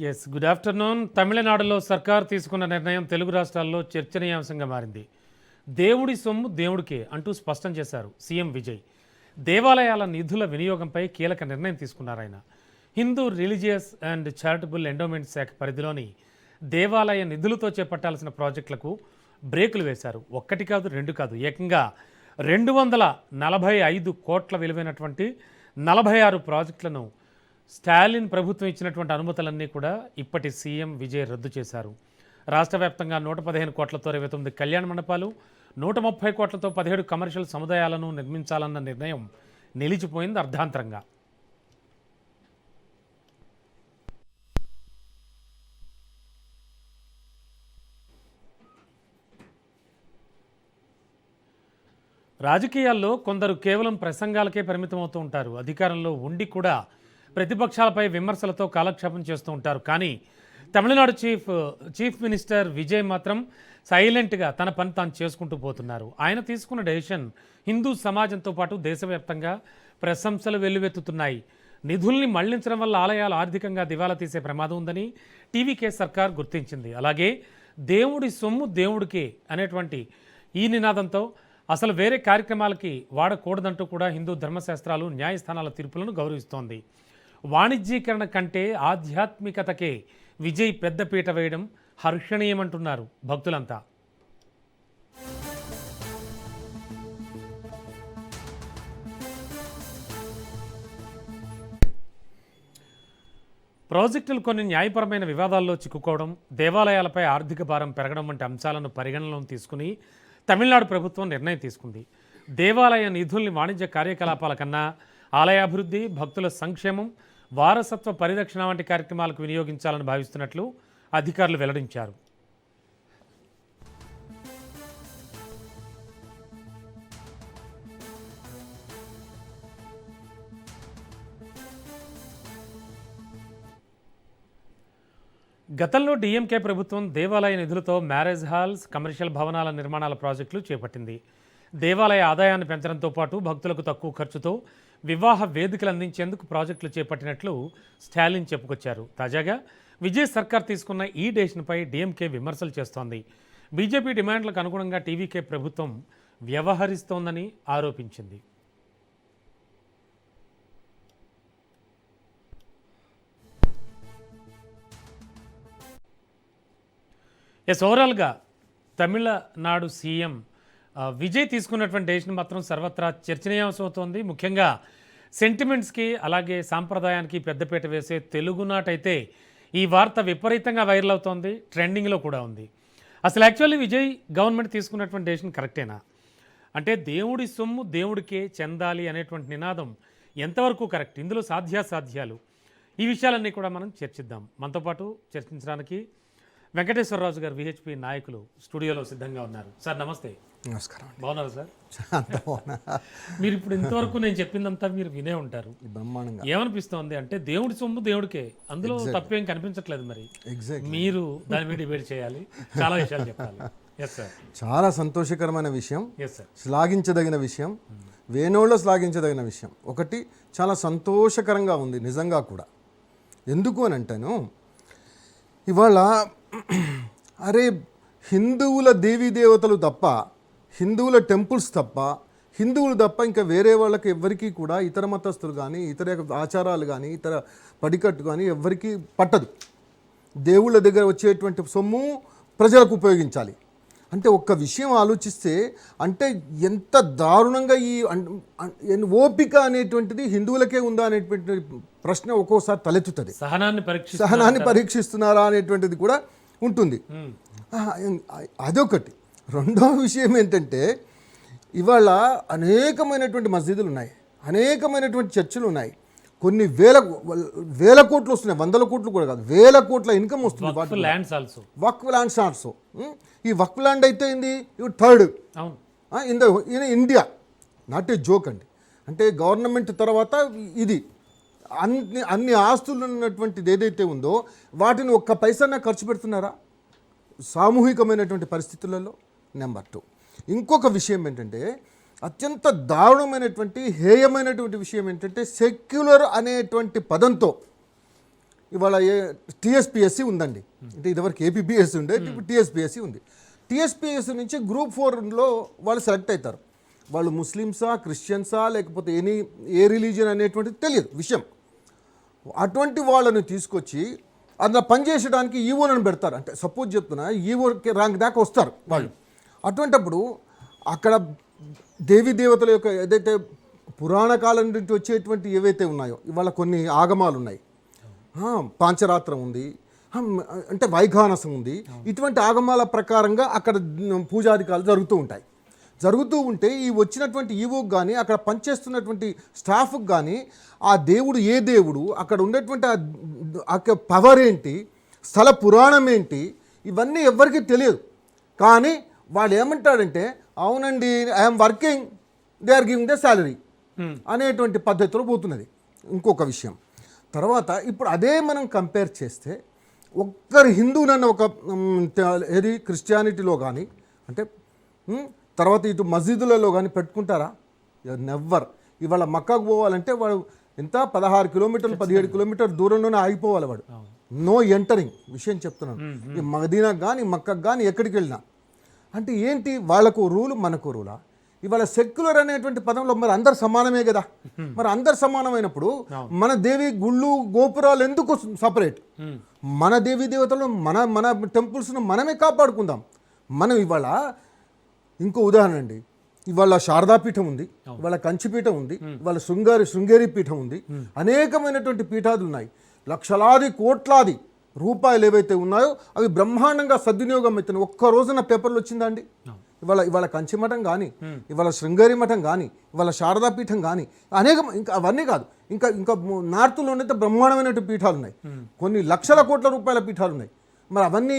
Yes good afternoon. తమిళనాడులో సర్కార్ తీసుకున్న నిర్ణయం తెలుగు రాష్ట్రాల్లో చర్చనీయాంశంగా మారింది. దేవుడి సొమ్ము దేవుడికే అంటూ స్పష్టం చేశారు సీఎం విజయ్. దేవాలయాల నిధుల వినియోగంపై కీలక నిర్ణయం తీసుకున్నారు ఆయన. Hindu religious and charitable endowment శాఖ పరిధిలోని దేవాలయ నిధులతో చేపట్టాల్సిన ప్రాజెక్టులకు బ్రేకులు వేశారు. ఒక్కటి కాదు, రెండు కాదు, ఏకంగా 245 కోట్ల విలువైనటువంటి 46 ప్రాజెక్టులను స్టాలిన్ ప్రభుత్వం ఇచ్చినటువంటి అనుమతులన్నీ కూడా ఇప్పటి సీఎం విజయ్ రద్దు చేశారు. రాష్ట్ర వ్యాప్తంగా 115 కోట్లతో 29 కళ్యాణ మండపాలు, 130 కోట్లతో 17 కమర్షియల్ సముదాయాలను నిర్మించాలన్న నిర్ణయం నిలిచిపోయింది అర్ధాంతరంగా. రాజకీయాల్లో కొందరు కేవలం ప్రసంగాలకే పరిమితమవుతూ ఉంటారు. అధికారంలో ఉండి కూడా ప్రతిపక్షాలపై విమర్శలతో కాలక్షేపం చేస్తూ ఉంటారు. కానీ తమిళనాడు చీఫ్ మినిస్టర్ విజయ్ మాత్రం సైలెంట్గా తన పని తాను చేసుకుంటూ పోతున్నారు. ఆయన తీసుకున్న డెసిషన్ హిందూ సమాజంతో పాటు దేశవ్యాప్తంగా ప్రశంసలు వెల్లువెత్తుతున్నాయి. నిధుల్ని మళ్లించడం వల్ల ఆలయాలు ఆర్థికంగా దివాలా తీసే ప్రమాదం ఉందని టీవీకే సర్కార్ గుర్తించింది. అలాగే దేవుడి సొమ్ము దేవుడికే అనేటువంటి ఈ నినాదంతో అసలు వేరే కార్యక్రమాలకి వాడకూడదంటూ కూడా హిందూ ధర్మశాస్త్రాలు న్యాయస్థానాల తీర్పులను గౌరవిస్తోంది. వాణిజ్యీకరణ కంటే ఆధ్యాత్మికతకే విజయ్ పెద్దపీట వేయడం హర్షణీయమంటున్నారు భక్తులంతా. ప్రాజెక్టులు కొన్ని న్యాయపరమైన వివాదాల్లో చిక్కుకోవడం, దేవాలయాలపై ఆర్థిక భారం పెరగడం వంటి అంశాలను పరిగణనలోకి తీసుకుని తమిళనాడు ప్రభుత్వం నిర్ణయం తీసుకుంది. దేవాలయ నిధుల్ని వాణిజ్య కార్యకలాపాల కన్నా ఆలయాభివృద్ధి, భక్తుల సంక్షేమం, వారసత్వ పరిరక్షణ వంటి కార్యక్రమాలకు వినియోగించాలని భావిస్తున్నట్లు అధికారులు వెల్లడించారు. గతంలో డీఎంకే ప్రభుత్వం దేవాలయ నిధులతో మ్యారేజ్ హాల్స్, కమర్షియల్ భవనాల నిర్మాణాల ప్రాజెక్టులు చేపట్టింది. దేవాలయ ఆదాయాన్ని పెంచడంతో పాటు భక్తులకు తక్కువ ఖర్చుతో వివాహ వేదికలు అందించేందుకు ప్రాజెక్టులు చేపట్టినట్లు స్టాలిన్ చెప్పుకొచ్చారు. తాజాగా విజయ్ సర్కార్ తీసుకున్న ఈ డెసిషన్పై డీఎంకే విమర్శలు చేస్తోంది. బీజేపీ డిమాండ్లకు అనుగుణంగా టీవీకే ప్రభుత్వం వ్యవహరిస్తోందని ఆరోపించింది. ఓవరాల్గా తమిళనాడు సీఎం విజయ్ తీసుకున్నటువంటి డెసిషన్ మాత్రం సర్వత్రా చర్చనీయాంశం అవుతోంది. ముఖ్యంగా సెంటిమెంట్స్కి అలాగే సాంప్రదాయానికి పెద్దపీట వేసే తెలుగునాటైతే ఈ వార్త విపరీతంగా వైరల్ అవుతోంది, ట్రెండింగ్లో కూడా ఉంది. అసలు యాక్చువల్లీ విజయ్ గవర్నమెంట్ తీసుకున్నటువంటి డెసిషన్ కరెక్టేనా? అంటే దేవుడి సొమ్ము దేవుడికే చెందాలి అనేటువంటి నినాదం ఎంతవరకు కరెక్ట్? ఇందులో సాధ్యాసాధ్యాలు, ఈ విషయాలన్నీ కూడా మనం చర్చిద్దాం. మనతో పాటు చర్చించడానికి వెంకటేశ్వరరాజు గారు, విహెచ్పి నాయకులు స్టూడియోలో సిద్ధంగా ఉన్నారు. సార్ నమస్తే. నమస్కారం. బాగున్నారు సార్? మీరు ఇప్పుడు ఇంతవరకు నేను చెప్పిందంతా మీరు వినే ఉంటారు. ఏమనిపిస్తోంది అంటే దేవుడి సొమ్ము దేవుడికే, అందులో తప్పేం కనిపించట్లేదు. మరి మీరు దాని మీద డిబేట్ చేయాలి, చాలా విషయాలు చెప్పాలి. Yes sir. చాలా సంతోషకరమైన విషయం, ఎస్ సార్, శ్లాఘించదగిన విషయం, వేణోళ్ళ శ్లాఘించదగిన విషయం. ఒకటి చాలా సంతోషకరంగా ఉంది నిజంగా కూడా. ఎందుకు అని అంటాను, ఇవాళ అరే హిందువుల దేవతలు తప్ప, హిందువుల టెంపుల్స్ తప్ప, హిందువులు తప్ప ఇంకా వేరే వాళ్ళకి ఎవ్వరికీ కూడా, ఇతర మతస్థులు కానీ ఇతర ఆచారాలు కానీ ఇతర పడికట్టు కానీ ఎవ్వరికీ పట్టదు. దేవుళ్ళ దగ్గర వచ్చేటువంటి సొమ్ము ప్రజలకు ఉపయోగించాలి అంటే ఒక్క విషయం ఆలోచిస్తే, అంటే ఎంత దారుణంగా ఈ ఓపిక అనేటువంటిది హిందువులకే ఉందా అనేటువంటి ప్రశ్న ఒక్కోసారి తలెత్తుతుంది. సహనాన్ని పరీక్షిస్తున్నారా అనేటువంటిది కూడా ఉంటుంది. అదొకటి. రెండవ విషయం ఏంటంటే, ఇవాళ అనేకమైనటువంటి మస్జిదులు ఉన్నాయి, అనేకమైనటువంటి చర్చిలు ఉన్నాయి, కొన్ని వేల కోట్లు వస్తున్నాయి, 100 కోట్లు కూడా కాదు, వేల కోట్ల ఇన్కమ్ వస్తుంది. వక్ఫ్ ల్యాండ్స్ ఆల్సో. ఈ వక్ఫ్ ల్యాండ్ అయితే ఏంది, ఇవి third in India. Not a joke అండి. అంటే గవర్నమెంట్ తర్వాత ఇది అన్ని ఆస్తులు ఉన్నటువంటిది ఏదైతే ఉందో వాటిని ఒక్క పైసా ఖర్చు పెడుతున్నారా సామూహికమైనటువంటి పరిస్థితులలో? నెంబర్ 2, ఇంకొక విషయం ఏంటంటే, అత్యంత దారుణమైనటువంటి హేయమైనటువంటి విషయం ఏంటంటే, సెక్యులర్ అనేటువంటి పదంతో ఇవాళ టీఎస్పిఎస్సి ఉందండి. అంటే ఇదివరకు ఏపీపీఎస్సి ఉండే, ఇప్పుడు టీఎస్పిఎస్సి ఉంది. టీఎస్పిఎస్సి నుంచి గ్రూప్ 4లో వాళ్ళు సెలెక్ట్ అవుతారు. వాళ్ళు ముస్లిమ్సా, క్రిస్టియన్సా, లేకపోతే ఏ రిలీజియన్ అనేటువంటిది తెలియదు విషయం. అటువంటి వాళ్ళని తీసుకొచ్చి అందులో పనిచేయడానికి ఈవోలను పెడతారు. అంటే సపోజ్ చెప్తున్నా, ఈవో ర్యాంక్ దాకా వస్తారు వాళ్ళు. అటువంటప్పుడు అక్కడ దేవీ దేవతల యొక్క ఏదైతే పురాణ కాలం నుండి వచ్చేటువంటి ఏవైతే ఉన్నాయో, ఇవాళ కొన్ని ఆగమాలు ఉన్నాయి. పాంచరాత్రం ఉంది, అంటే వైఖానసం ఉంది. ఇటువంటి ఆగమాల ప్రకారంగా అక్కడ పూజాధికారులు జరుగుతూ ఉంటే ఈ వచ్చినటువంటి ఈవోకి కానీ అక్కడ పనిచేస్తున్నటువంటి స్టాఫ్కి కానీ ఆ దేవుడు ఏ దేవుడు, అక్కడ ఉన్నటువంటి ఆ పవర్ ఏంటి, స్థల పురాణం ఏంటి, ఇవన్నీ ఎవ్వరికీ తెలియదు. కానీ వాళ్ళు ఏమంటాడంటే, అవునండి I'm working, they are giving the salary అనేటువంటి పద్ధతిలో పోతున్నది. ఇంకొక విషయం తర్వాత ఇప్పుడు అదే మనం కంపేర్ చేస్తే ఒక్కరు హిందువునన్న ఒక ఏది క్రిస్టియానిటీలో కానీ అంటే తర్వాత ఇటు మసీదులలో కానీ పెట్టుకుంటారా? నెవ్వర్. ఇవాళ మక్కాకు పోవాలంటే వాడు ఎంత 16 కిలోమీటర్లు 17 కిలోమీటర్ దూరంలోనే ఆగిపోవాలి వాడు. నో ఎంటరింగ్ విషయం చెప్తున్నాను. ఈ మదీనాకు కానీ మక్కకు కానీ ఎక్కడికి వెళ్ళినా అంటే ఏంటి, వాళ్ళకు రూలు మనకు రూలా? ఇవాళ సెక్యులర్ అనేటువంటి పదంలో మరి అందరు సమానమే కదా. మరి అందరు సమానమైనప్పుడు మన దేవి గుళ్ళు గోపురాలు ఎందుకు సపరేట్? మన దేవీ దేవతలు మన టెంపుల్స్ను మనమే కాపాడుకుందాం. మనం ఇవాళ ఇంకో ఉదాహరణ అండి, ఇవాళ శారదాపీఠం ఉంది, ఇవాళ కంచిపీఠం ఉంది, ఇవాళ శృంగేరి పీఠం ఉంది, అనేకమైనటువంటి పీఠాలు ఉన్నాయి. లక్షలాది కోట్లాది రూపాయలు ఏవైతే ఉన్నాయో అవి బ్రహ్మాండంగా సద్వినియోగం అవుతున్నాయి. ఒక్క రోజున పేపర్లు వచ్చిందా అండి? ఇవాళ కంచి మఠం కానీ, ఇవాళ శృంగేరి మఠం కానీ, ఇవాళ శారదాపీఠం కానీ ఇంకా అవన్నీ కాదు, ఇంకా నార్త్లో అయితే బ్రహ్మాండమైనటువంటి పీఠాలు ఉన్నాయి, కొన్ని లక్షల కోట్ల రూపాయల పీఠాలు ఉన్నాయి. మరి అవన్నీ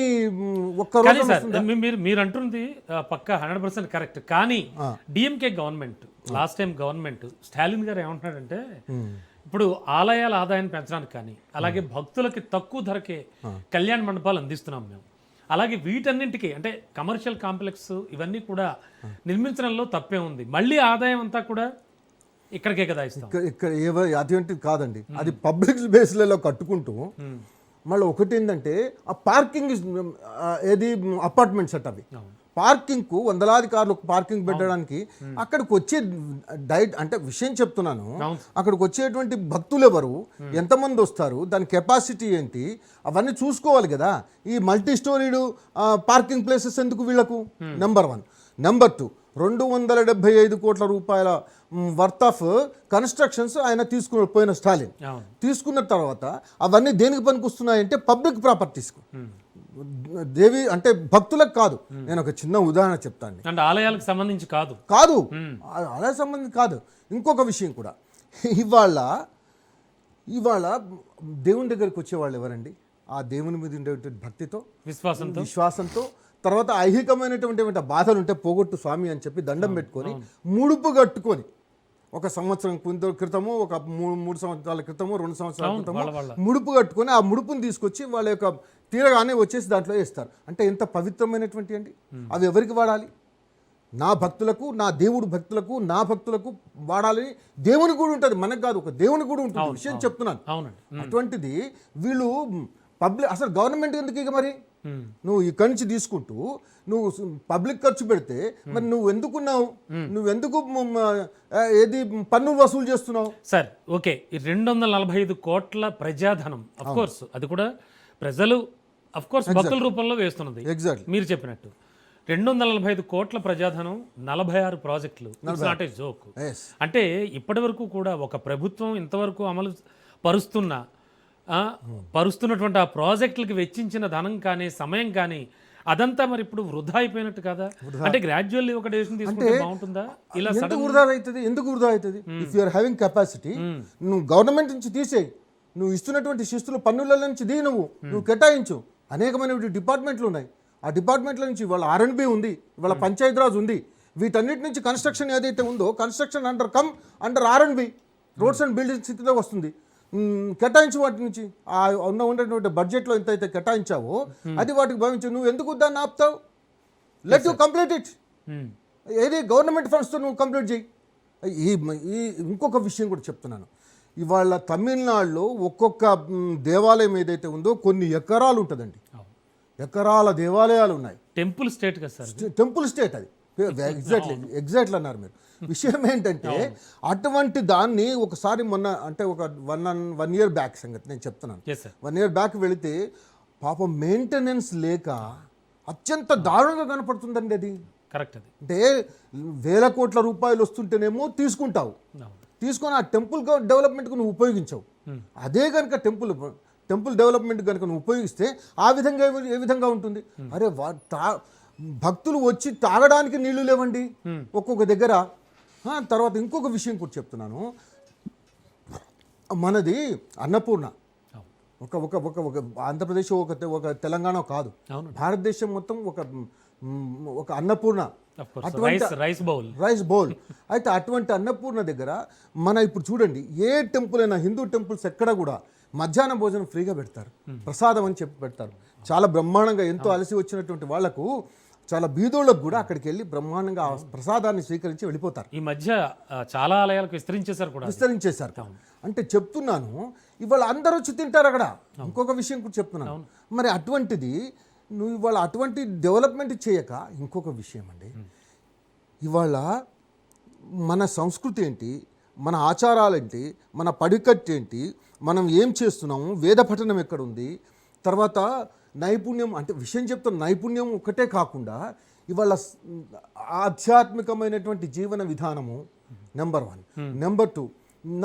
ఒక్క రోజు మీరు అంటుంది పక్కా 100% కరెక్ట్. కానీ DMK government, last time government Stalin గారు ఏమంటున్నాడంటే, ఇప్పుడు ఆలయాల ఆదాయాన్ని పెంచడానికి కానీ, అలాగే భక్తులకి తక్కువ ధరకే కళ్యాణ మండపాలు అందిస్తున్నాం మేము, అలాగే వీటన్నింటికి అంటే కమర్షియల్ కాంప్లెక్స్ ఇవన్నీ కూడా నిర్మించడంలో తప్పే ఉంది, మళ్ళీ ఆదాయం అంతా కూడా ఇక్కడికే కదా ఇస్తాం. ఇక్కడ అటువంటిది కాదండి, అది పబ్లిక్ బేస్లలో కట్టుకుంటూ మళ్ళీ ఒకటి ఏంటంటే ఆ పార్కింగ్ ఏది అపార్ట్మెంట్స్ అట్ అవి పార్కింగ్కు వందలాది కార్లు పార్కింగ్ పెట్టడానికి అక్కడికి వచ్చే అంటే విషయం చెప్తున్నాను, అక్కడికి వచ్చేటువంటి భక్తులు ఎవరు, ఎంతమంది వస్తారు, దాని కెపాసిటీ ఏంటి, అవన్నీ చూసుకోవాలి కదా. ఈ మల్టీ స్టోరీడ్ పార్కింగ్ ప్లేసెస్ ఎందుకు వీళ్లకు? నెంబర్ 1. నెంబర్ 2, 275 కోట్ల రూపాయల వర్త్ ఆఫ్ కన్స్ట్రక్షన్స్ ఆయన పోయిన స్టాలిన్ తీసుకున్న తర్వాత అవన్నీ దేనికి పనికొస్తున్నాయంటే పబ్లిక్ ప్రాపర్టీస్కు, దేవి అంటే భక్తులకు కాదు. నేను ఒక చిన్న ఉదాహరణ చెప్తాను, అంటే ఆలయాలకు సంబంధించి కాదు ఆలయ సంబంధించి కాదు. ఇంకొక విషయం కూడా, ఇవాళ దేవుని దగ్గరికి వచ్చేవాళ్ళు ఎవరండి? ఆ దేవుని మీద ఉండేటువంటి భక్తితో, విశ్వాసంతో, తర్వాత ఐహికమైనటువంటి బాధలు ఉంటే పోగొట్టు స్వామి అని చెప్పి దండం పెట్టుకొని ముడుపు కట్టుకొని, ఒక సంవత్సరం క్రితమో, ఒక 3 సంవత్సరాల క్రితమో, 2 సంవత్సరాల క్రితమో ముడుపు కట్టుకొని ఆ ముడుపుని తీసుకొచ్చి వాళ్ళ యొక్క తీరగానే వచ్చేసి దాంట్లో వేస్తారు. అంటే ఎంత పవిత్రమైనటువంటి అండి. అవి ఎవరికి వాడాలి? నా భక్తులకు, నా దేవుడు భక్తులకు, నా భక్తులకు వాడాలని దేవుని కూడా ఉంటుంది, మనకు కాదు, ఒక దేవుని కూడా ఉంటుంది. విషయం చెప్తున్నాను. అటువంటిది వీళ్ళు పబ్లిక్, అసలు గవర్నమెంట్ ఎందుకు ఇక మరి నువ్వు ఇక్కడి నుంచి తీసుకుంటూ నువ్వు పబ్లిక్ ఖర్చు పెడితే మరి నువ్వు ఎందుకున్నావు? నువ్వెందుకు ఏది పన్నులు వసూలు చేస్తున్నావు? సార్ ఓకే, 245 కోట్ల ప్రజాధనం అఫ్ కోర్స్ అది కూడా ప్రజలు అఫ్ కోర్స్ భక్తుల రూపంలో వేస్తున్నది. మీరు చెప్పినట్టు 245 కోట్ల ప్రజాధనం, 46 ప్రాజెక్టులు, నాట్ ఏ జోక్. అంటే ఇప్పటి వరకు కూడా ఒక ప్రభుత్వం ఇంతవరకు అమలు పరుస్తున్నటువంటి ఆ ప్రాజెక్టులకు వెచ్చించిన ధనం కానీ, సమయం కానీ అదంతా మరి ఇప్పుడు వృధా అయిపోయినట్టు కదా. అంటే గ్రాడ్యువల్లీ ఒక డెసిషన్ తీసుకుంటే బాగుంటుందా? ఇలా వృధా అవుతుంది. ఎందుకు వృధా అవుతుంది? If you are having capacity, నువ్వు గవర్నమెంట్ నుంచి తీసేయి, నువ్వు ఇస్తున్నటువంటి శిస్తులు పన్నుల నుంచి నువ్వు కేటాయించు. అనేకమైన డిపార్ట్మెంట్లు ఉన్నాయి, ఆ డిపార్ట్మెంట్ల నుంచి ఇవాళ R&B ఉంది, ఇవాళ పంచాయతీరాజ్ ఉంది, వీటన్నిటి నుంచి కన్స్ట్రక్షన్ ఏదైతే ఉందో construction under R&B, roads and building స్థితిలో వస్తుంది. కేటాయించు వాటి నుంచి ఉన్నటువంటి బడ్జెట్లో ఎంత అయితే కేటాయించావో అది వాటికి భావించు. నువ్వు ఎందుకు దాన్ని ఆపుతావు? Let you complete it. ఏది గవర్నమెంట్ ఫండ్స్తో నువ్వు కంప్లీట్ చేయి. ఈ ఇంకొక విషయం కూడా చెప్తున్నాను, ఇవాళ తమిళనాడులో ఒక్కొక్క దేవాలయం ఏదైతే ఉందో కొన్ని ఎకరాలు ఉంటుందండి, ఎకరాల దేవాలయాలు ఉన్నాయి. టెంపుల్ స్టేట్ కదా సార్, టెంపుల్ స్టేట్ అది. ఎగ్జాక్ట్లీ అన్నారు మీరు. విషయం ఏంటంటే అటువంటి దాన్ని ఒకసారి మొన్న అంటే ఒక 1 year బ్యాక్ సంగతి నేను చెప్తున్నాను. 1 year బ్యాక్ వెళితే పాపం మెయింటెనెన్స్ లేక అత్యంత దారుణంగా కనపడుతుందండి అది. కరెక్ట్. అది అంటే వేల కోట్ల రూపాయలు వస్తుంటేనేమో తీసుకుంటావు, తీసుకొని ఆ టెంపుల్ డెవలప్మెంట్కి నువ్వు ఉపయోగించవు. అదే కనుక టెంపుల్ డెవలప్మెంట్ కనుక నువ్వు ఉపయోగిస్తే ఆ విధంగా ఏ విధంగా ఉంటుంది? అరే భక్తులు వచ్చి తాగడానికి నీళ్లు లేవండి ఒక్కొక్క దగ్గర. తర్వాత ఇంకొక విషయం కూడా చెప్తున్నాను. మనది అన్నపూర్ణ ఒక ఒక ఒక ఒక ఆంధ్రప్రదేశ్ ఒక తెలంగాణ కాదు, భారతదేశం మొత్తం ఒక అన్నపూర్ణ, రైస్ బౌల్. అయితే అటువంటి అన్నపూర్ణ దగ్గర మన ఇప్పుడు చూడండి, ఏ టెంపుల్ అయినా హిందూ టెంపుల్స్ ఎక్కడ కూడా మధ్యాహ్న భోజనం ఫ్రీగా పెడతారు, ప్రసాదం అని చెప్పి పెడతారు. చాలా బ్రహ్మాండంగా ఎంతో అలసి వచ్చినటువంటి వాళ్లకు, చాలా బీదోళ్ళకు కూడా అక్కడికి వెళ్ళి బ్రహ్మాండంగా ఆ ప్రసాదాన్ని స్వీకరించి వెళ్ళిపోతారు. ఈ మధ్య చాలా ఆలయాలకు విస్తరించేశారు. అంటే చెప్తున్నాను, ఇవాళ అందరూ వచ్చి తింటారు అక్కడ. ఇంకొక విషయం కూడా చెప్తున్నాను. మరి అటువంటిది నువ్వు ఇవాళ అటువంటి డెవలప్మెంట్ చేయక, ఇంకొక విషయం అండి, ఇవాళ మన సంస్కృతి ఏంటి, మన ఆచారాలు ఏంటి, మన పడికట్టు ఏంటి, మనం ఏం చేస్తున్నాము, వేద పఠనం ఎక్కడుంది, తర్వాత నైపుణ్యం అంటే విషయం చెప్తున్న నైపుణ్యం ఒకటే కాకుండా ఇవాళ ఆధ్యాత్మికమైనటువంటి జీవన విధానము నెంబర్ 1. నెంబర్ 2,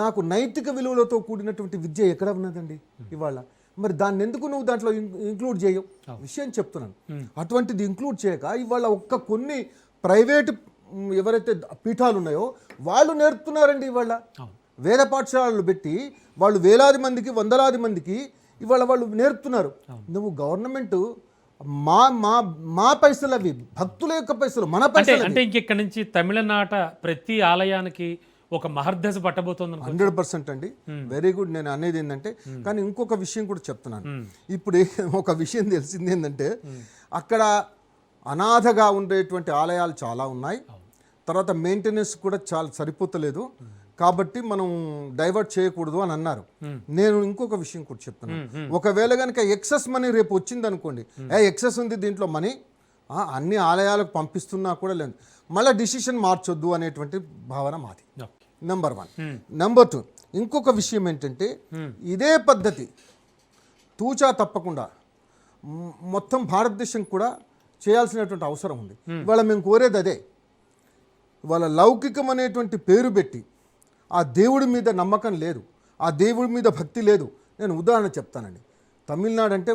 నాకు నైతిక విలువలతో కూడినటువంటి విద్య ఎక్కడ ఉన్నదండి ఇవాళ? మరి దాన్ని ఎందుకు నువ్వు దాంట్లో ఇంక్లూడ్ చేయవు? విషయం చెప్తున్నాను. అటువంటిది ఇంక్లూడ్ చేయక ఇవాళ కొన్ని ప్రైవేటు ఎవరైతే పీఠాలు ఉన్నాయో వాళ్ళు నేర్పుతున్నారండి. ఇవాళ వేద పాఠశాలలు పెట్టి వాళ్ళు వేలాది మందికి, వందలాది మందికి ఇవాళ వాళ్ళు నేర్పుతున్నారు. నువ్వు గవర్నమెంట్ మా పైసలు, అవి భక్తుల యొక్క పైసలు, మన పైసలు. అంటే ఇంకెక్కడి నుంచి తమిళనాట ప్రతి ఆలయానికి ఒక మహర్దశ పట్టబోతుంది. 100% అండి. Very good. నేను అనేది ఏంటంటే, కానీ ఇంకొక విషయం కూడా చెప్తున్నాను. ఇప్పుడు ఒక విషయం తెలిసింది ఏంటంటే, అక్కడ అనాథగా ఉండేటువంటి ఆలయాలు చాలా ఉన్నాయి. తర్వాత మెయింటెనెన్స్ కూడా చాలా సరిపోతలేదు. కాబట్టి మనం డైవర్ట్ చేయకూడదు అని అన్నారు. నేను ఇంకొక విషయం కూడా చెప్తున్నాను. ఒకవేళ కనుక ఎక్సెస్ మనీ రేపు వచ్చింది అనుకోండి, ఎక్సెస్ ఉంది దీంట్లో మనీ, అన్ని ఆలయాలకు పంపిస్తున్నా కూడా లేదు, మళ్ళీ డిసిషన్ మార్చొద్దు అనేటువంటి భావన మాది. నెంబర్ 1. నెంబర్ 2, ఇంకొక విషయం ఏంటంటే, ఇదే పద్ధతి తూచా తప్పకుండా మొత్తం భారతదేశం కూడా చేయాల్సినటువంటి అవసరం ఉంది. ఇవాళ మేము కోరేది అదే. ఇవాళ లౌకికం అనేటువంటి పేరు పెట్టి ఆ దేవుడి మీద నమ్మకం లేదు, ఆ దేవుడి మీద భక్తి లేదు. నేను ఉదాహరణ చెప్తానండి. తమిళనాడు అంటే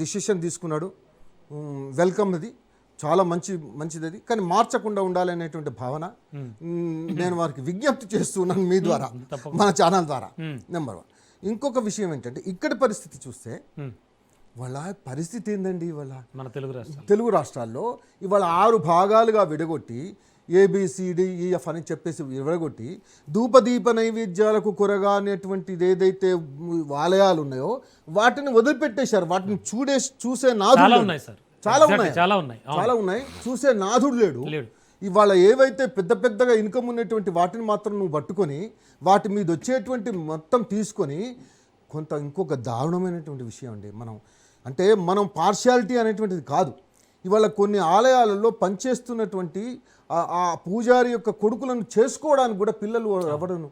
డిసిషన్ తీసుకున్నాడు, వెల్కమ్, అది చాలా మంచిది అది, కానీ మార్చకుండా ఉండాలనేటువంటి భావన నేను వారికి విజ్ఞప్తి చేస్తున్నాను మీ ద్వారా, మన ఛానల్ ద్వారా. నెంబర్ 1. ఇంకొక విషయం ఏంటంటే, ఇక్కడి పరిస్థితి చూస్తే వాళ్ళ పరిస్థితి ఏందండి, ఇవాళ మన తెలుగు రాష్ట్రాల్లో ఇవాళ 6 భాగాలుగా విడగొట్టి ABCDEF అని చెప్పేసి విడగొట్టి ధూపదీప నైవేద్యాలకు కొరగా అనేటువంటిది ఏదైతే ఆలయాలు ఉన్నాయో వాటిని వదిలిపెట్టేశారు. వాటిని చూసే నాదుడు చాలా ఉన్నాయి, చూసే నాదుడు లేడు. ఇవాళ ఏవైతే పెద్దగా ఇన్కమ్ ఉన్నటువంటి వాటిని మాత్రం నువ్వు పట్టుకొని వాటి మీద వచ్చేటువంటి మొత్తం తీసుకొని ఇంకొక దారుణమైనటువంటి విషయం అండి. మనం పార్షియాలిటీ అనేటువంటిది కాదు. ఇవాళ కొన్ని ఆలయాలలో పనిచేస్తున్నటువంటి ఆ పూజారి యొక్క కొడుకులను చేసుకోవడానికి కూడా పిల్లలు ఎవడను,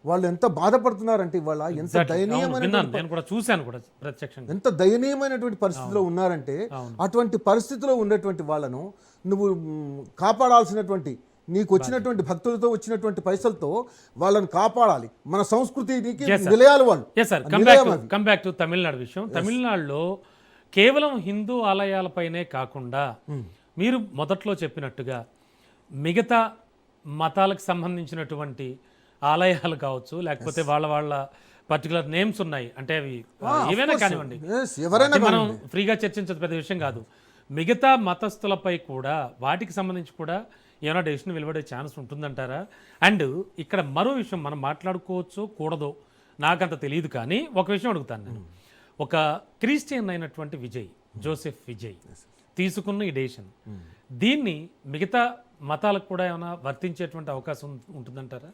వాళ్ళు ఎంత బాధపడుతున్నారంటే ఇవాళ ఎంత దయనీయమైనటువంటి పరిస్థితిలో ఉన్నారంటే, అటువంటి పరిస్థితిలో ఉన్నటువంటి వాళ్ళను నువ్వు కాపాడాల్సినటువంటి, నీకు వచ్చినటువంటి భక్తులతో వచ్చినటువంటి పైసలతో వాళ్ళని కాపాడాలి. మన సంస్కృతికి నిలయాలి వాళ్ళు. కమ్ బ్యాక్ టు తమిళనాడు విషయం. తమిళనాడులో కేవలం హిందూ ఆలయాలపైనే కాకుండా మీరు మొదట్లో చెప్పినట్టుగా మిగతా మతాలకు సంబంధించినటువంటి ఆలయాలు కావచ్చు, లేకపోతే వాళ్ళ పర్టికులర్ నేమ్స్ ఉన్నాయి, అంటే అవి ఏవైనా కానివ్వండి, మనం ఫ్రీగా చర్చించదు, పెద్ద విషయం కాదు. మిగతా మతస్థులపై కూడా వాటికి సంబంధించి కూడా ఏమైనా డెసిషన్ వెలువడే ఛాన్స్ ఉంటుందంటారా? అండ్ ఇక్కడ మరో విషయం మనం మాట్లాడుకోవచ్చు కూడదో నాకంత తెలియదు, కానీ ఒక విషయం అడుగుతాను నేను. ఒక క్రిస్టియన్ అయినటువంటి జోసెఫ్ విజయ్ తీసుకున్న ఈ డెసిషన్, దీన్ని మిగతా మతాలకు కూడా ఏమైనా వర్తించేటువంటి అవకాశం ఉంటుందంటారా?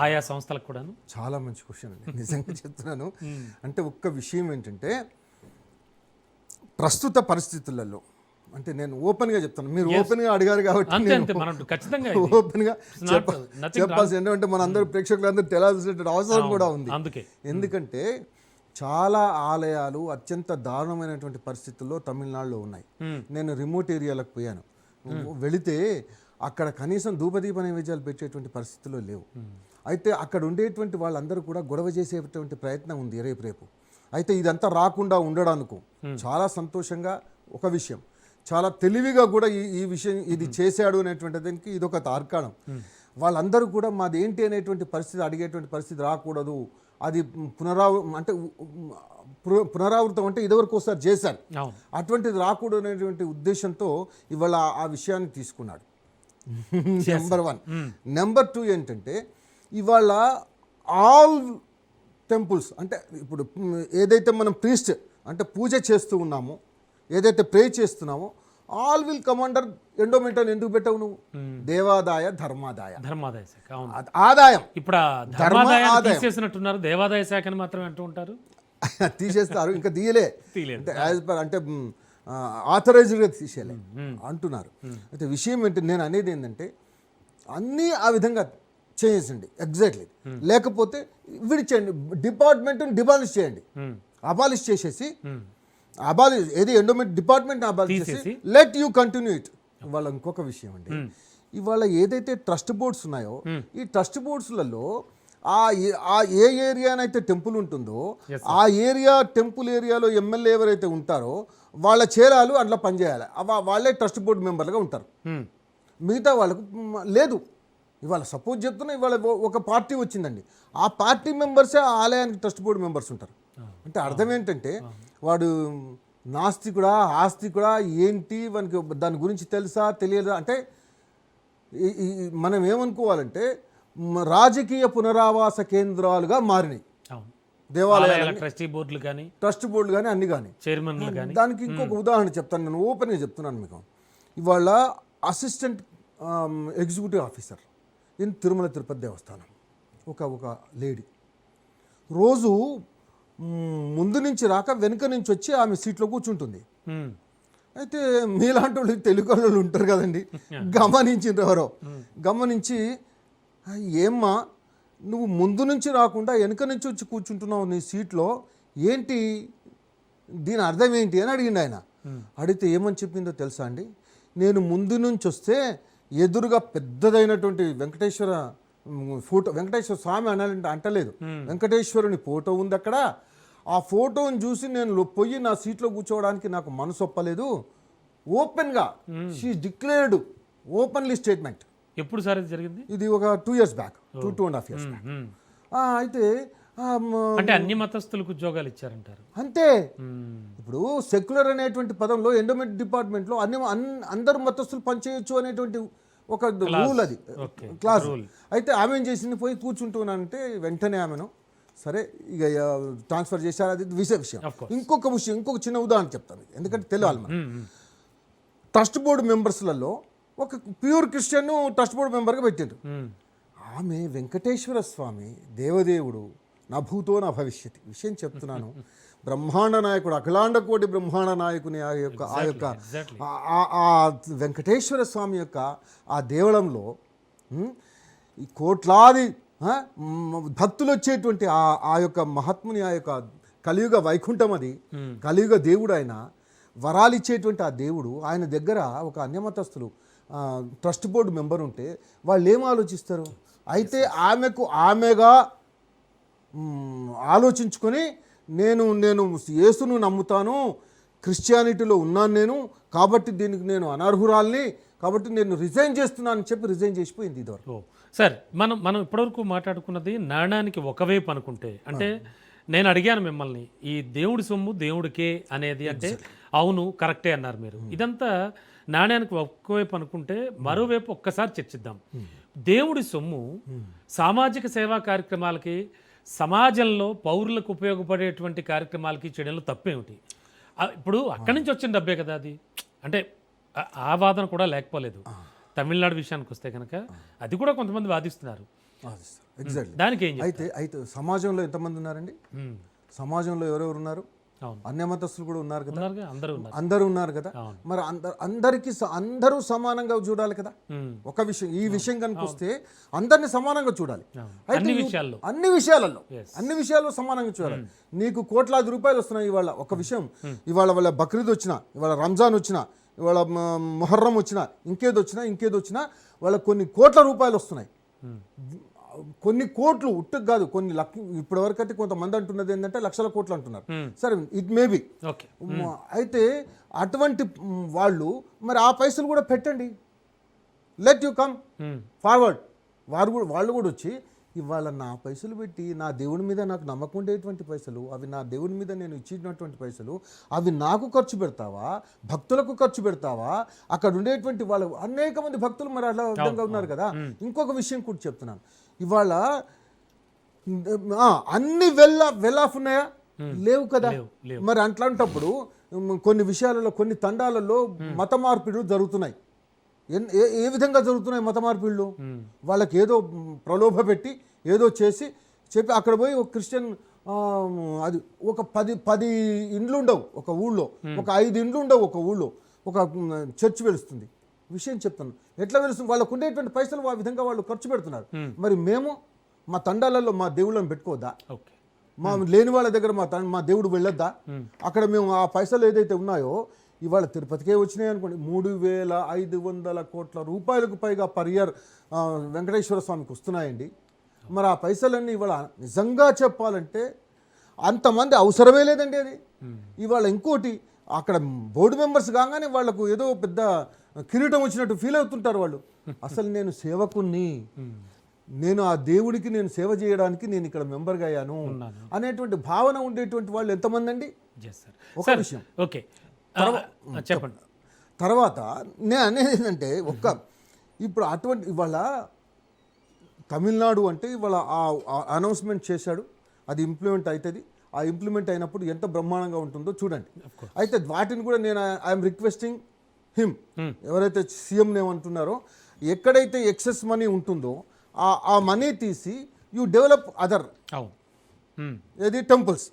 ఆయా సంస్థలకు కూడాను? చాలా మంచి క్వశ్చన్ అండి, నిజంగా చెప్తున్నాను. అంటే ఒక్క విషయం ఏంటంటే, ప్రస్తుత పరిస్థితులలో, అంటే నేను ఓపెన్గా చెప్తాను, మీరు ఓపెన్గా అడిగారు కాబట్టి అంతే అంతే, మనం ఖచ్చితంగా ఓపెన్గా చెప్పాల్సి ఏంటంటే మన అందరూ ప్రేక్షకులందరూ తెలియాల్సిన అవసరం కూడా ఉంది. అందుకే ఎందుకంటే చాలా ఆలయాలు అత్యంత దారుణమైనటువంటి పరిస్థితుల్లో తమిళనాడులో ఉన్నాయి. నేను రిమోట్ ఏరియాలకు పోయాను, వెళితే అక్కడ కనీసం ధూపదీప నైవేద్యాలు పెట్టేటువంటి పరిస్థితుల్లో లేవు. అయితే అక్కడ ఉండేటువంటి వాళ్ళందరూ కూడా గొడవ చేసేటువంటి ప్రయత్నం ఉంది రేపు. అయితే ఇదంతా రాకుండా ఉండడానికి చాలా సంతోషంగా ఒక విషయం, చాలా తెలివిగా కూడా ఈ విషయం ఇది చేశాడు అనేటువంటి దానికి ఇదొక తార్కాణం. వాళ్ళందరూ కూడా మాది ఏంటి అనేటువంటి పరిస్థితి అడిగేటువంటి పరిస్థితి రాకూడదు, అది పునరావృతం అంటే ఇదివరకు ఒకసారి చేశారు, అటువంటిది రాకూడదు అనేటువంటి ఉద్దేశంతో ఇవాళ ఆ విషయాన్ని తీసుకున్నాడు. నెంబర్ 1. నెంబర్ 2 ఏంటంటే, ఇవాళ ఆల్ టెంపుల్స్ అంటే ఇప్పుడు ఏదైతే మనం ప్రీస్ట్ అంటే పూజ చేస్తూ ఉన్నామో, ఏదైతే ప్రే చేస్తున్నామో, all will come under endowment అని ఎందుకు పెట్టావు నువ్వు? దేవాదాయ ధర్మాదాయ శాఖ ఆదాయం. ఇప్పుడు తీసేసినట్టున్నారు, దేవాదాయ శాఖ అని మాత్రమే అంటూ ఉంటారు. తీసేస్తారు, ఇంకా తీయలే అంటే ఆథరైజ్డ్గా తీసేయలే అంటున్నారు. అయితే విషయం ఏంటి, నేను అనేది ఏంటంటే అన్నీ ఆ విధంగా చేసేయండి ఎగ్జాక్ట్లీ, లేకపోతే విడిచేయండి, డిపార్ట్మెంట్ని డిబాలిష్ చేయండి, అబాలిష్ చేసేసి ఏది ఎండోమెంట్ డిపార్ట్మెంట్ అబాలిష్ చేసి లెట్ యూ కంటిన్యూ ఇట్. ఇవాళ ఇంకొక విషయం అండి, ఇవాళ ఏదైతే ట్రస్ట్ బోర్డ్స్ ఉన్నాయో, ఈ ట్రస్ట్ బోర్డ్స్లలో ఆ ఏ ఏరియానైతే టెంపుల్ ఉంటుందో ఆ టెంపుల్ ఏరియాలో ఎమ్మెల్యే ఎవరైతే ఉంటారో వాళ్ళ చేరాలు అట్లా పనిచేయాలి, వాళ్ళే ట్రస్ట్ బోర్డు మెంబర్లుగా ఉంటారు. మిగతా వాళ్ళకు లేదు. ఇవాళ సపోజ్ చెప్తున్నా, ఇవాళ ఒక పార్టీ వచ్చిందండి, ఆ పార్టీ మెంబర్సే ఆ ఆలయానికి ట్రస్ట్ బోర్డు మెంబర్స్ ఉంటారు. అంటే అర్థం ఏంటంటే, వాడు నాస్తికుడా ఆస్తికుడా ఏంటి, వానికి దాని గురించి తెలుసా తెలియదా అంటే, మనం ఏమనుకోవాలంటే రాజకీయ పునరావాస కేంద్రాలుగా మారినాయి దేవాలయాలు, ట్రస్ట్ బోర్డులు కానీ అన్ని కానీ చైర్మన్లు కానీ. దానికి ఇంకొక ఉదాహరణ చెప్తాను, నేను ఓపెన్గా చెప్తున్నాను మీకు. ఇవాళ assistant executive officer in Tirumala Tirupati దేవస్థానం ఒక లేడీ రోజు ముందు నుంచి రాక వెనుక నుంచి వచ్చి ఆమె సీట్లో కూర్చుంటుంది. అయితే మీలాంటి వాళ్ళు తెలుగు వాళ్ళు ఉంటారు కదండి, గమనించిండ్రు ఎవరో, గమనించి ఏమ్మా నువ్వు ముందు నుంచి రాకుండా వెనుక నుంచి వచ్చి కూర్చుంటున్నావు నీ సీట్లో, ఏంటి దీని అర్థం ఏంటి అని అడిగిండు ఆయన. అడిగితే ఏమని చెప్పిందో తెలుసా అండి, నేను ముందు నుంచి వస్తే ఎదురుగా పెద్దదైనటువంటి వెంకటేశ్వర ఫోటో, వెంకటేశ్వర స్వామి అనాలంటే అంటలేదు, వెంకటేశ్వరుని ఫోటో ఉంది అక్కడ, ఆ ఫోటోని చూసి నేను పోయి నా సీట్లో కూర్చోవడానికి నాకు మనసు ఒప్పలేదు. ఓపెన్గా షీ డిక్లేర్డ్ ఓపెన్లీ స్టేట్మెంట్. ఎప్పుడు సార్ ఇది జరిగింది? ఇది ఒక 2 years బ్యాక్, 2.5 years బ్యాక్. అయితే అంటే అన్ని మతస్థులకు ఉద్యోగాలు ఇచ్చారంటారు అంతే. ఇప్పుడు సెక్యులర్ అనేటువంటి పదంలో ఎండోమెంట్ డిపార్ట్మెంట్లో అందరు మతస్థులు పనిచేయొచ్చు అనేటువంటి ఒక రూల్, అది క్లాస్. అయితే ఆమె ఏం చేసింది, పోయి కూర్చుంటున్నానంటే వెంటనే ఆమెను సరే ఇక ట్రాన్స్ఫర్ చేశారు, అది విషయం. ఇంకొక చిన్న ఉదాహరణ చెప్తాను, ఎందుకంటే తెలియాలి మనం. ట్రస్ట్ బోర్డు మెంబర్స్లలో ఒక ప్యూర్ క్రిస్టియన్ ట్రస్ట్ బోర్డు మెంబర్గా పెట్టారు. ఆమె వెంకటేశ్వర స్వామి దేవదేవుడు, నా భూతో నా భవిష్యత్ విషయం చెప్తున్నాను. బ్రహ్మాండ నాయకుడు, అఖిలాండ కోటి బ్రహ్మాండ నాయకుని ఆ వెంకటేశ్వర స్వామి యొక్క ఆ దేవళంలో ఈ కోట్లాది భక్తులు వచ్చేటువంటి ఆ యొక్క మహాత్ముని, ఆ యొక్క కలియుగ వైకుంఠం, అది కలియుగ దేవుడు, ఆయన వరాలు ఇచ్చేటువంటి ఆ దేవుడు, ఆయన దగ్గర ఒక అన్యమతస్థులు ట్రస్ట్ బోర్డు మెంబర్ ఉంటే వాళ్ళు ఏం ఆలోచిస్తారు? అయితే ఆమెగా ఆలోచించుకొని నేను యేసును నమ్ముతాను, క్రిస్టియానిటీలో ఉన్నాను నేను, కాబట్టి దీనికి నేను అనర్హురాల్ని, కాబట్టి నేను రిజైన్ చేస్తున్నానని చెప్పి రిజైన్ చేసిపోయింది ఇదివరకు. సార్, మనం ఇప్పటివరకు మాట్లాడుకున్నది నాణానికి ఒకవైపు అనుకుంటే, అంటే నేను అడిగాను మిమ్మల్ని, ఈ దేవుడి సొమ్ము దేవుడికే అనేది, అంటే అవును కరెక్టే అన్నారు మీరు. ఇదంతా నాణ్యానికి ఒక్కవైపు అనుకుంటే, మరోవైపు ఒక్కసారి చర్చిద్దాం. దేవుడి సొమ్ము సామాజిక సేవా కార్యక్రమాలకి, సమాజంలో పౌరులకు ఉపయోగపడేటువంటి కార్యక్రమాలకి చేయడంలో తప్పేమిటి? ఇప్పుడు అక్కడి నుంచి వచ్చిన డబ్బే కదా అది, అంటే ఆ వాదన కూడా లేకపోలేదు. తమిళనాడు విషయానికి వస్తే కనుక అది కూడా కొంతమంది వాదిస్తున్నారు. ఎగ్జాక్ట్లీ. దానికి ఏం అయితే సమాజంలో ఎంతమంది ఉన్నారండి? ఉమ్, సమాజంలో ఎవరెవరు ఉన్నారు? అవును, అన్యమతస్తులు కూడా ఉన్నారు కదా, ఉన్నారుగా, అందరూ ఉన్నారు. అందరూ ఉన్నారు కదా. అవును. మరి అందరూ సమానంగా చూడాలి కదా. ఉమ్, ఒక విషయం, ఈ విషయం కనుక వస్తే అందరిని సమానంగా చూడాలి. అవును. అయితే అన్ని నువ్వు విషయాల్లో అన్ని విషయాల్లో సమానంగా చూడాలి. నీకు కోట్లాది రూపాయలు వస్తున్నాయి ఇవాళ. ఒక విషయం, ఇవాళ వాళ్ళ బక్రీద్ వచ్చినా, ఇవాళ రంజాన్ వచ్చినా, ఇవాళ మొహర్రం వచ్చినా, ఇంకేదొచ్చినా వాళ్ళ కొన్ని కోట్ల రూపాయలు వస్తున్నాయి. కొన్ని కోట్లు ఉట్టుకు కాదు, కొన్ని ఇప్పటి వరకు అయితే కొంతమంది అంటున్నది ఏంటంటే లక్షల కోట్లు అంటున్నారు. సరే, ఇట్ మేబీ. ఓకే. అయితే అటువంటి వాళ్ళు మరి ఆ పైసలు కూడా పెట్టండి. Let you come forward. వాళ్ళు కూడా వచ్చి ఇవాళ నా పైసలు పెట్టి నా దేవుని మీద నాకు నమ్మకం ఉండేటువంటి పైసలు, అవి నా దేవుని మీద నేను ఇచ్చినటువంటి పైసలు, అవి నాకు ఖర్చు పెడతావా, భక్తులకు ఖర్చు పెడతావా? అక్కడ ఉండేటువంటి వాళ్ళు అనేక మంది భక్తులు మరి అలా విధంగా ఉన్నారు కదా. ఇంకొక విషయం కూడా చెప్తున్నాను. ఇవాళ అన్ని వెల్ ఆఫ్ ఉన్నాయా? లేవు కదా. మరి అట్లాంటప్పుడు కొన్ని విషయాలలో, కొన్ని తండాలలో మత మార్పిడులు జరుగుతున్నాయి. ఏ విధంగా జరుగుతున్నాయి మత మార్పిళ్ళు? వాళ్ళకి ఏదో ప్రలోభ పెట్టి ఏదో చెప్పి అక్కడ పోయి ఒక క్రిస్టియన్ అది ఒక 10 ఇండ్లు ఉండవు ఒక ఊళ్ళో, ఒక 5 ఇండ్లు ఉండవు ఒక ఊళ్ళో, ఒక చర్చ్ వెలుస్తుంది. విషయం చెప్తాను, ఎట్లా వెలుస్తుంది? వాళ్ళకు ఉండేటువంటి పైసలు ఆ విధంగా వాళ్ళు ఖర్చు పెడుతున్నారు. మరి మేము మా తండాలలో మా దేవుళ్ళని పెట్టుకోవద్దా? మా లేని వాళ్ళ దగ్గర మా దేవుడు వెళ్ళొద్దా? అక్కడ మేము ఆ పైసలు ఏదైతే ఉన్నాయో ఇవాళ తిరుపతికే వచ్చినాయి అనుకోండి, 3,500 కోట్ల రూపాయలకు పైగా పర్ ఇయర్ వెంకటేశ్వర స్వామికి వస్తున్నాయండి. మరి ఆ పైసలన్నీ ఇవాళ నిజంగా చెప్పాలంటే అంతమంది అవసరమే లేదండి అది. ఇవాళ ఇంకోటి, అక్కడ బోర్డు మెంబర్స్ కాగానే వాళ్ళకు ఏదో పెద్ద కిరీటం వచ్చినట్టు ఫీల్ అవుతుంటారు వాళ్ళు. అసలు నేను సేవకుణ్ణి, నేను ఆ దేవుడికి నేను సేవ చేయడానికి నేను ఇక్కడ మెంబర్గా అయ్యాను అనేటువంటి భావన ఉండేటువంటి వాళ్ళు ఎంతమంది అండి? ఒక విషయం. ఓకే, చెప్పండి. తర్వాత నేను అనేది ఏంటంటే ఇప్పుడు అటువంటి ఇవాళ తమిళనాడు అంటే ఇవాళ అనౌన్స్మెంట్ చేశాడు, అది ఇంప్లిమెంట్ అవుతుంది. ఆ ఇంప్లిమెంట్ అయినప్పుడు ఎంత బ్రహ్మాండంగా ఉంటుందో చూడండి. అయితే వాటిని కూడా నేను ఐఎమ్ రిక్వెస్టింగ్ హిమ్, ఎవరైతే సీఎం ఏమంటున్నారో, ఎక్కడైతే ఎక్సెస్ మనీ ఉంటుందో ఆ మనీ తీసి యూ డెవలప్ అదర్ ఏది టెంపుల్స్,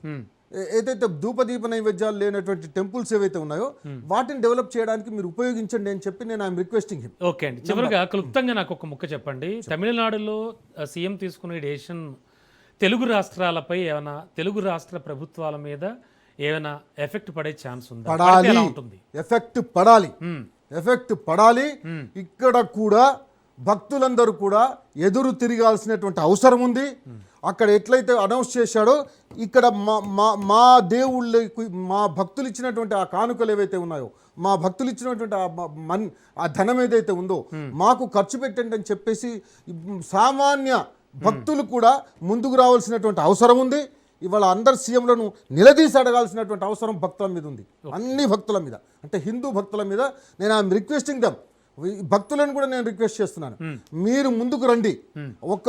ఏదైతే ధూపదీప నైవేద్యాలు లేనటువంటి టెంపుల్స్ ఏవైతే ఉన్నాయో వాటిని డెవలప్ చేయడానికి మీరు ఉపయోగించండి అని చెప్పి నేను ఐఎమ్ రిక్వెస్టింగ్ హిమ్. ఓకే అండి, చివరిగా క్లుప్తంగా నాకు ఒక ముక్క చెప్పండి. తమిళనాడులో సీఎం తీసుకునే డెసిషన్ తెలుగు రాష్ట్రాలపై ఏమైనా, తెలుగు రాష్ట్ర ప్రభుత్వాల మీద ఏమైనా ఎఫెక్ట్ పడే ఛాన్స్ ఉందా? ఎఫెక్ట్ పడాలి. ఇక్కడ కూడా భక్తులందరూ కూడా ఎదురు తిరగాల్సినటువంటి అవసరం ఉంది. అక్కడ ఎట్లయితే అనౌన్స్ చేశాడో ఇక్కడ మా దేవుళ్ళకి మా భక్తులు ఇచ్చినటువంటి ఆ కానుకలు ఏవైతే ఉన్నాయో, మా భక్తులు ఇచ్చినటువంటి ఆ ధనం ఏదైతే ఉందో మాకు ఖర్చు పెట్టండి అని చెప్పేసి సామాన్య భక్తులు కూడా ముందుకు రావాల్సినటువంటి అవసరం ఉంది. ఇవాళ అందరు సీఎంలను నిలదీసి అడగాల్సినటువంటి అవసరం భక్తుల మీద ఉంది, అన్ని భక్తుల మీద, అంటే హిందూ భక్తుల మీద. నేను ఐఎమ్ రిక్వెస్టింగ్ దమ్, భక్తులను కూడా నేను రిక్వెస్ట్ చేస్తున్నాను, మీరు ముందుకు రండి.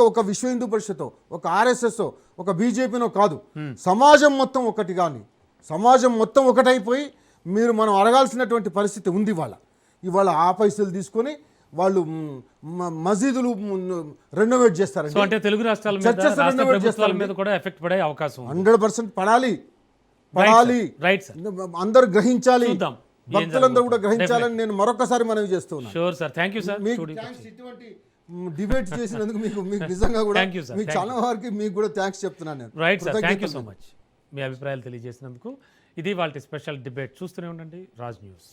ఒక విశ్వ హిందూ పరిషత్, ఒక ఆర్ఎస్ఎస్, ఒక బీజేపీనో కాదు, సమాజం మొత్తం ఒకటి, కానీ సమాజం మొత్తం ఒకటైపోయి మీరు మనం అడగాల్సినటువంటి పరిస్థితి ఉంది. ఇవాళ ఆ పైసలు తీసుకొని వాళ్ళు మసీదులు రెనోవేట్ చేస్తారు. అంటే తెలుగు రాష్ట్రాల మీద, రాష్ట్ర ప్రభుత్వాల మీద కూడా ఎఫెక్ట్ పడే అవకాశం 100% పడాలి. రైట్ సార్, అందరూ గ్రహించాలి, భక్తులందరూ కూడా గ్రహించాలని నేను మరొకసారి మనవి చేస్తున్నాను. Sure sir, thank you sir. ఇటువంటి డిబేట్ చేసినందుకు మీకు నిజంగా కూడా మీ ఛానల్ వారికి మీకు కూడా థ్యాంక్స్ చెప్తున్నాను నేను. Right sir, thank you so much. మీ అభిప్రాయాలు తెలియజేసినందుకు. ఇది వాళ్ళ స్పెషల్ డిబేట్. చూస్తూనే ఉండండి రాజ్ న్యూస్.